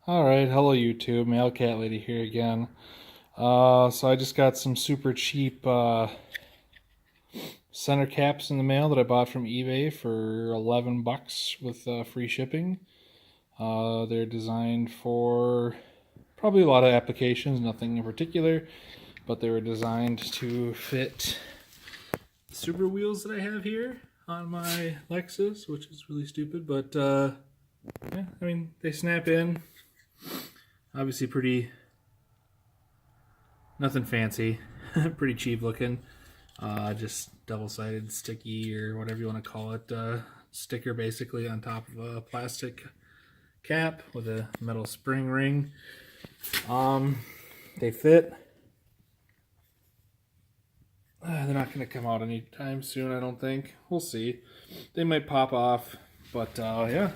Alright, hello YouTube, Male Cat Lady here again. So I just got some super cheap center caps in the mail that I bought from eBay for 11 bucks with free shipping. They're designed for probably a lot of applications, nothing in particular, but they were designed to fit the Subaru wheels that I have here on my Lexus, which is really stupid, but yeah, I mean, they snap in. Obviously nothing fancy, pretty cheap looking. Just double-sided sticky or whatever you want to call it, sticker basically on top of a plastic cap with a metal spring ring. They fit. They're not going to come out anytime soon, I don't think. We'll see. They might pop off, but yeah.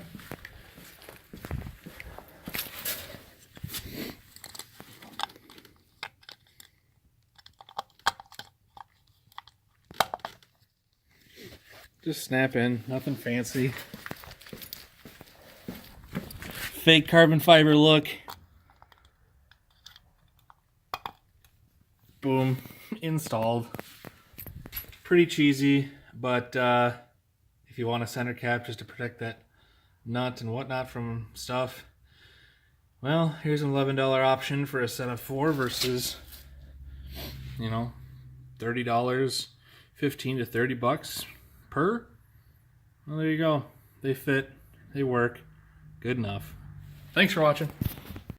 Just snap in, nothing fancy. Fake carbon fiber look. Boom, installed. Pretty cheesy, but if you want a center cap just to protect that nut and whatnot from stuff, well, here's an $11 option for a set of 4 versus, you know, $30, 15 to 30 bucks per. Well, there you go. They fit, they work, good enough. Thanks for watching.